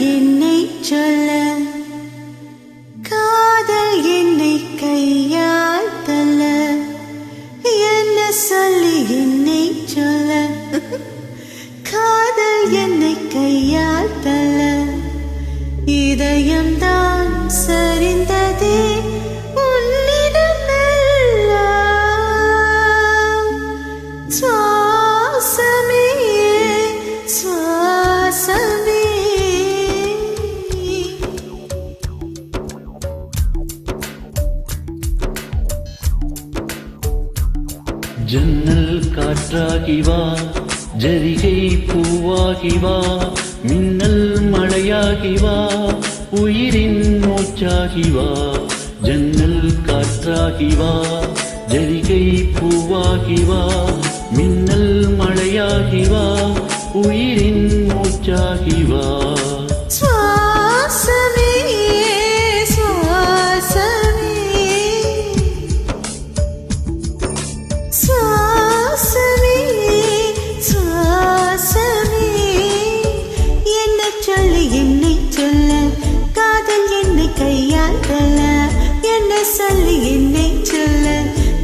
என்னை சொல்ல காதல் என்னை கையால் தள்ள என்ன சொல்லி என்னை சொல்ல காதல் என்னை கையால் தள்ள இதயம்தான் சரிந்ததே உன்னிடம் எல்லாம் சுவாசமே சுவாசமே ஜன்னல் காற்றாகி வா ஜரிகை பூவாகி வா மின்னல் மழையாகி வா உயிரின் மூச்சாகி வா ஜன்னல் காற்றாகி வா ஜரிகை பூவாகி வா மின்னல் மழையாகி வா உயிரின் மூச்சாகி வா சுவாசமே சுவாசமே சுவாசமே சுவாசமே என்ன சொல்லி என்னை சொல்ல காதல் என்னை கையால் தள்ள என்ன சொல்லி என்னை சொல்ல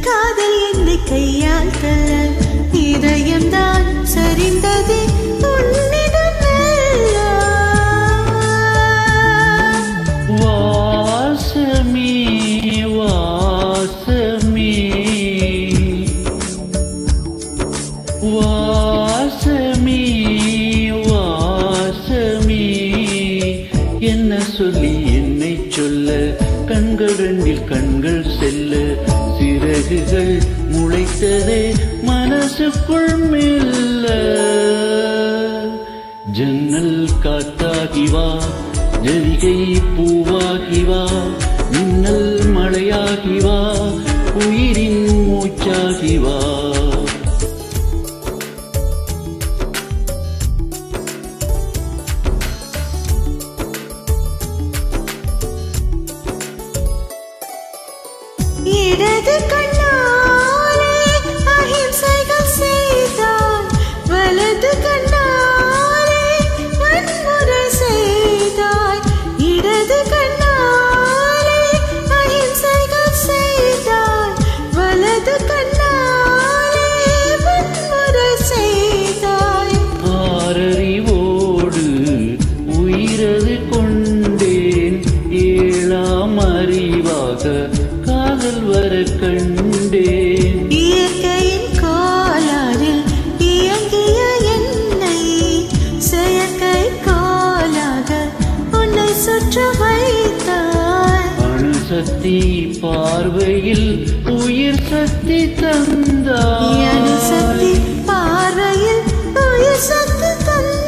காதல் என்னை கையால் தள்ள இதயம்தான் சரிந்ததே உன்னிடம் எல்லாம் வாசமே வாசமே வாசமே வாசமே என்ன சொல்லி என்னை சொல்ல கண்கள் ரெண்டில் கண்கள் செல்ல சிறகுகள் முளைத்ததே மனசுக்குள் மெல்ல ஜன்னல் காத்தாகி வா ஜரிகை பூவாகி வா மின்னல் மழையாகி வா உயிரின் மூச்சாகி வா இடது கண்ணாலே அஹிம்சைகள் செய்தாய் வலது கண்ணாலே வன்முறை செய்தாய் இடது கண்ணாலே அஹிம்சைகள் செய்தாய் வலது கண்ணாலே வன்முறை செய்தாய் ஆறறிவோடு உயிரது கொண்டேன் ஏழாம் அறிவாக காதல் வர கண்டேன் இயற்கையின் கோளாறில் இயங்கிய என்னை செயற்கை கோளாக உன்னை சுற்ற வைத்தாய் அணுசக்தி பார்வையில் உயிர் சக்தி தந்தாய் அணுசக்தி பார்வையில் உயிர் சக்தி தந்தாய்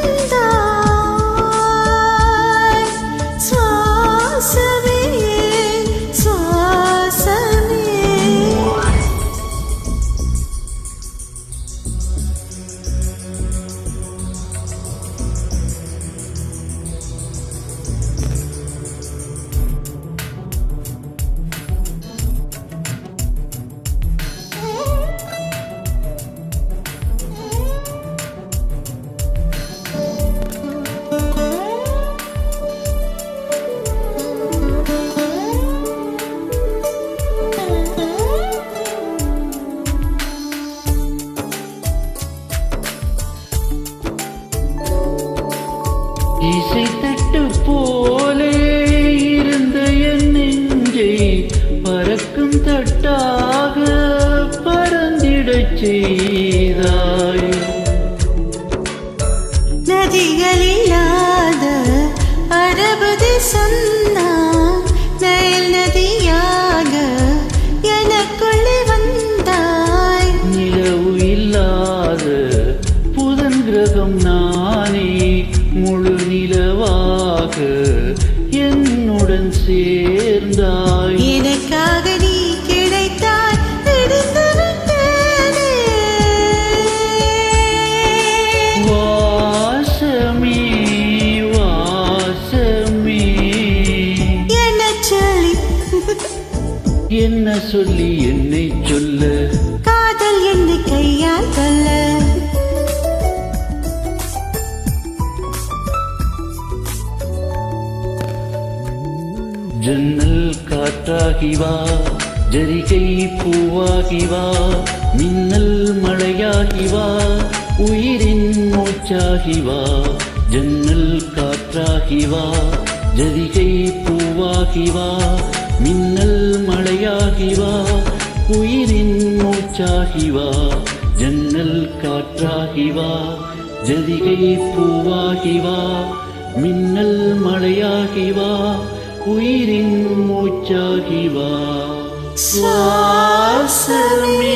சுவாசமே சுவாசமே இசைத்தட்டு போலே இருந்த என் நெஞ்சை பறக்கும் தட்டாக பறந்திடச் செய்தாய் நதிகளில்லாத அரபு தேசம்தான் நைல் நதியாக எனக்குள்ளே வந்தாய் நிலவு இல்லாத புதன் கிரகம் நானே முழு நிலவாக என்னுடன் சேர்ந்தாய் எனக்காக நீ கிடைத்தாய் இடிந்து விட்டேனே வாசமே வாசமே என்ன சொல்லி என்னை சொல்ல காதல் என்னை கையால் தள்ள காற்றாகி வா ஜரிகை பூவாகி வா மின்னல் மழையாகி வா உயிரின் மூச்சாகி வா ஜன்னல் காற்றாகி வா ஜரிகை பூவாகி வா மின்னல் மழையாகி வா உயிரின் மூச்சாகி வா ஜன்னல் காற்றாகி வா ஜரிகை பூவாகி வா மின்னல் மழையாகி வா உயிரின் மூச்சாகி வா சுவாசமே